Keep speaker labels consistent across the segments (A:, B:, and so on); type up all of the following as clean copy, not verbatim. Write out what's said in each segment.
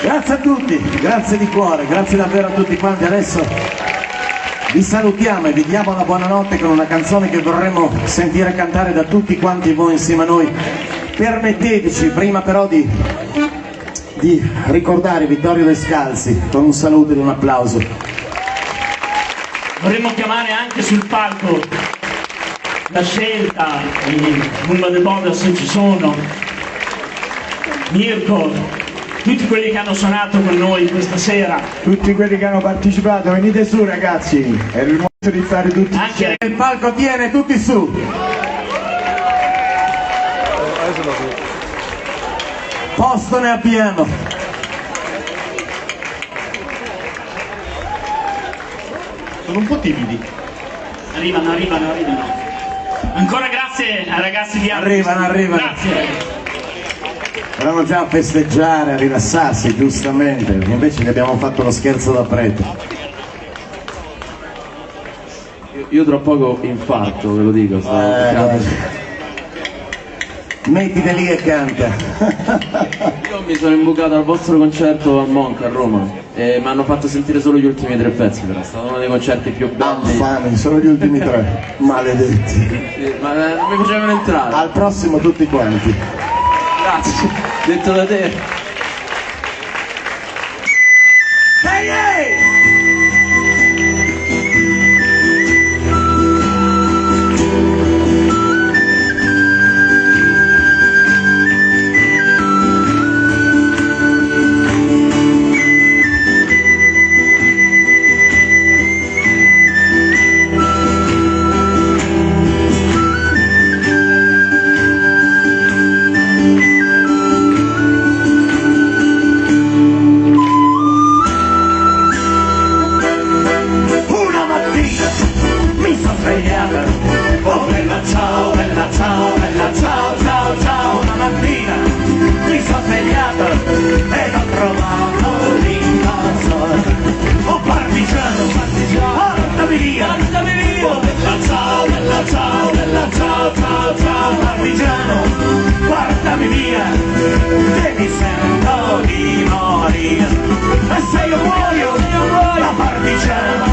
A: Grazie a tutti, grazie di cuore, grazie davvero a tutti quanti. Adesso vi salutiamo e vi diamo la buonanotte con una canzone che vorremmo sentire cantare da tutti quanti voi insieme a noi. Permetteteci prima però di ricordare Vittorio Descalzi con un saluto ed un applauso.
B: Vorremmo chiamare anche sul palco La Scelta, il Nulla de Boda se ci sono, Mirko, tutti quelli che hanno suonato con noi questa sera,
C: tutti quelli che hanno partecipato, venite su ragazzi, è il momento di fare tutti
A: anche il palco tiene, tutti su. Posto ne abbiamo.
B: Sono un po' timidi. Arrivano. Ancora grazie ai ragazzi di Arte.
A: Arrivano.
B: Grazie.
A: Erano già a festeggiare, a rilassarsi, giustamente, perché invece gli abbiamo fatto lo scherzo da prete.
D: Io tra poco infarto, ve lo dico.
A: Mettite lì e canta.
D: Io mi sono imbucato al vostro concerto al Monk a Roma e mi hanno fatto sentire solo gli ultimi 3 pezzi, però è stato uno dei concerti più belli.
A: Infami, solo gli ultimi 3, maledetti.
D: Sì, ma non mi facevano entrare.
A: Al prossimo tutti quanti.
D: Grazie, detto da te.
A: Hey, hey! Ciao, una mattina mi sono svegliato ed ho trovato l'invasore. Oh partigiano, portami via. Oh bella ciao, partigiano, portami via, che mi sento di morire. E se io muoio da partigiano,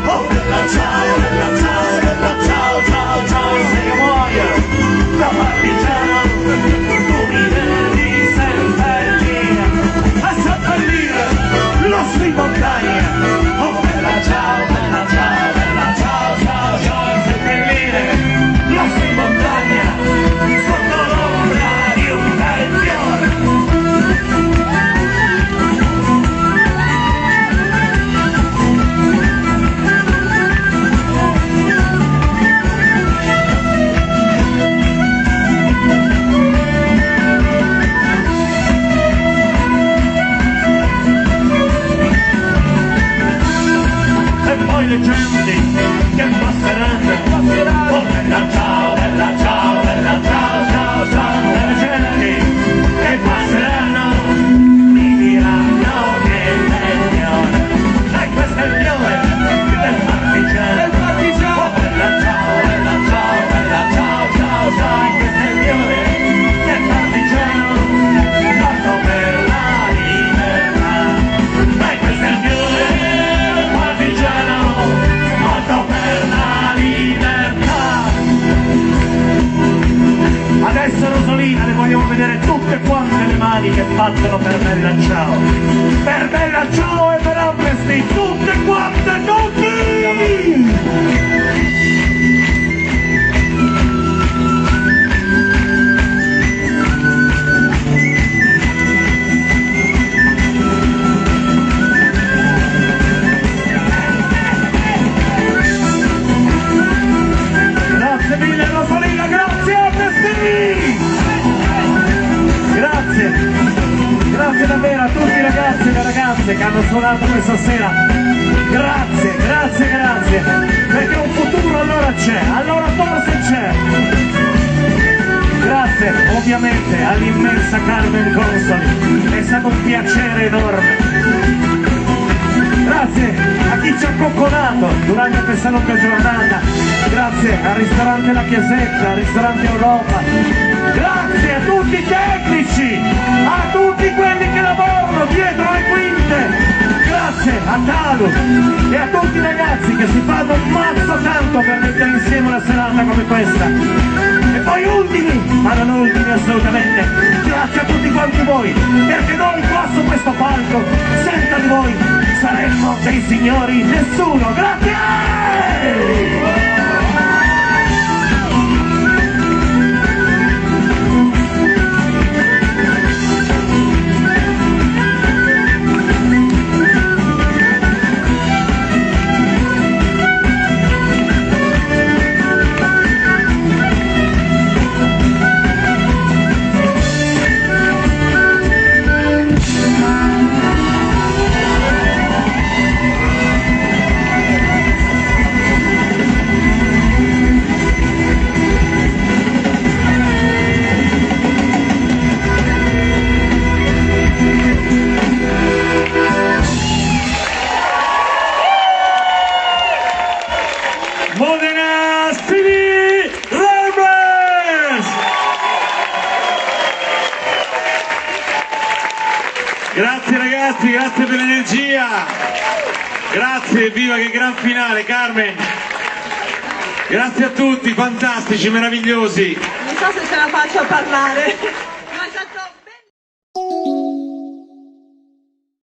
A: oh bella ciao, se io muoio da partigiano, tu mi devi seppellire, e seppellire l'osso in montagna. Oh bella ciao, e seppellire l'osso in montagna sotto l'ombra di un bel fiore. Le genti che passeranno, oh bella ciao, le genti che passeranno mi diranno che è migliore, e questo è il fiore del partigiano, oh bella ciao, e questo è il fiore del partigiano, morto per la libertà, e questo è il fiore del partigiano, morto per la libertà. Adesso Rosolina le vogliamo vedere tutte quante le mani che battono per Bella Ciao. Per Bella Ciao e per Amnesty, tutte quante, tutti! Grazie mille Rosolina, grazie Amnesty! Grazie davvero a tutti i ragazzi e le ragazze che hanno suonato questa sera. Grazie, perché un futuro allora c'è, allora forse c'è. Grazie ovviamente all'immensa Carmen Consoli, è stato un piacere enorme. Grazie a chi ci ha cocconato durante questa lunga giornata, grazie al ristorante La Chiesetta, al ristorante Europa, grazie a tutti i tecnici, a tutti quelli che lavorano dietro le
C: e a tutti i ragazzi che si fanno un mazzo tanto per mettere insieme una serata come questa. E poi ultimi, ma non ultimi assolutamente, grazie a tutti quanti voi, perché noi qua su questo palco, senza di voi, saremmo dei signori nessuno. Grazie!
A: Modena Speedy Ramblers! Grazie ragazzi, grazie per l'energia, grazie, viva che gran finale, Carmen, grazie a tutti, fantastici, meravigliosi.
E: Non so se ce la faccio a parlare.